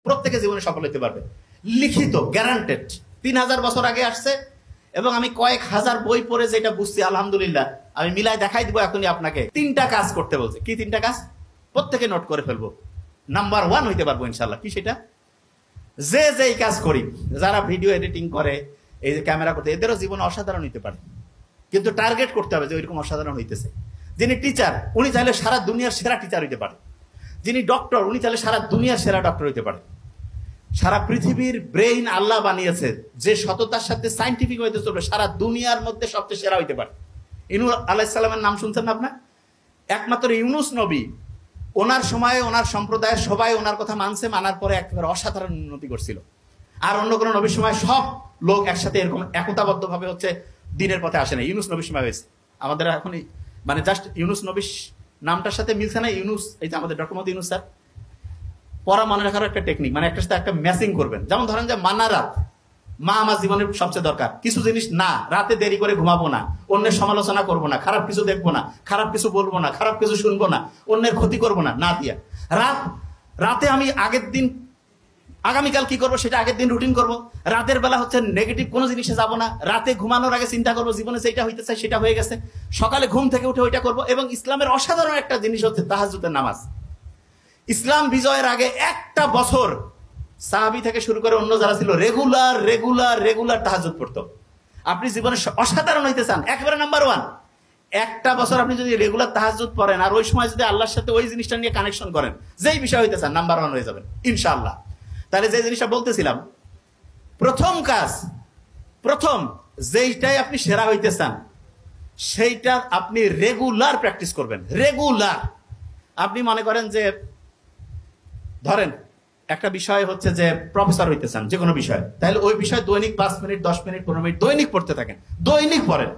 প্রত্যেকে জীবনে সফল হতে পারবে, লিখিত গ্যারান্টেড। 3000 বছর আগে আসছে এবং আমি কয়েক হাজার বই পড়ে যেটা বুঝছি, আলহামদুলিল্লাহ আমি মিলাই দেখাই দিব এখনই আপনাকে। 3টা কাজ করতে বলছে। কি 3টা কাজ? প্রত্যেকে নোট করে ফেলবো। নাম্বার 1 হইতে পারবো ইনশাল্লাহ। কি সেটা? যে এই কাজ করি, যারা ভিডিও এডিটিং করে, এই যে ক্যামেরা করতে, এদেরও জীবনে অসাধারণ হইতে পারে, কিন্তু টার্গেট করতে হবে যে ওইরকম অসাধারণ হইতেছে। যিনি টিচার, উনি চাইলে সারা দুনিয়ার সেরা টিচার হইতে পারে। যিনি ডক্টর, উনি চাইলে সারা দুনিয়ার সেরা ডক্টর হইতে পারে। সারা পৃথিবীর ব্রেইন আল্লাহ বানিয়েছে যে সততার সাথে সাইন্টিফিক হইতে চলবে, সারা দুনিয়ার মধ্যে সবচেয়ে সেরা হইতে পারে। ইউনূস আলাইহিস সালামের নাম শুনছেন না আপনার? একমাত্র ইউনূস নবী, ওনার সময়ে ওনার সম্প্রদায়ের সবাই ওনার কথা মানছে, মানার পরে একেবারে অসাধারণ উন্নতি করছিল। আর অন্য কোনো নবীর সময় সব লোক একসাথে এরকম একতাবদ্ধ ভাবে হচ্ছে দিনের পথে আসে না। ইউনূস নবীর সময় হয়েছে। আমাদের এখন মানে জাস্ট ইউনূস নবীর নামটার সাথে মিলছে না। ইউনূস, এই যে আমাদের ডক্টর মোহাম্মদ ইউনূস স্যার, পড়া মনে রাখার একটা টেকনিক, মানে একটার সাথে একটা ম্যাচিং করবেন। যেমন ধরেন যে মানা রাত, মা আমার জীবনের সবচেয়ে দরকার। কিছু জিনিস না, রাতে দেরি করে ঘুমাবো না, অন্যের সমালোচনা করবো না, খারাপ কিছু দেখবো না, খারাপ কিছু বলবো না, খারাপ কিছু শুনবো না, অন্যের ক্ষতি করবো না, না দিয়া রাতে আমি আগের দিন আগামীকাল কি করবো সেটা আগের দিন রুটিন করবো। রাতের বেলা হচ্ছে নেগেটিভ কোনো জিনিসে যাবো না। রাতে ঘুমানোর আগে চিন্তা করবো জীবনে যেটা হইতে চাই সেটা হয়ে গেছে, সকালে ঘুম থেকে উঠে ওইটা করবো। এবং ইসলামের অসাধারণ একটা জিনিস হচ্ছে তাহাজ্জুদের নামাজ। ইসলাম বিজয়ের আগে একটা বছর সাহাবী থেকে শুরু করে অন্য যারা ছিল রেগুলার তাহাজ্জুদ পড়তো। আপনি জীবনে অসাধারণ হইতে চান, একেবারে নাম্বার 1, একটা বছর আপনি যদি রেগুলার তাহাজ্জুদ পড়েন আর ওই সময় যদি আল্লাহর সাথে ওই জিনিসটা নিয়ে কানেকশন করেন, যেই বিষয় হইতে চান, নাম্বার 1 হয়ে যাবেন ইনশাআল্লাহ। তাহলে যে জিনিসটা বলতেছিলাম, প্রথম কাজ, প্রথম যেইটাই আপনি সেরা হইতে চান সেইটা আপনি রেগুলার প্র্যাকটিস করবেন। রেগুলার। আপনি মনে করেন যে ধরেন একটা বিষয় হচ্ছে যে প্রফেসর হইতে চান যে কোনো বিষয়, তাহলে ওই বিষয় দৈনিক 5 মিনিট 10 মিনিট 15 মিনিট দৈনিক পড়তে থাকেন, দৈনিক পড়েন।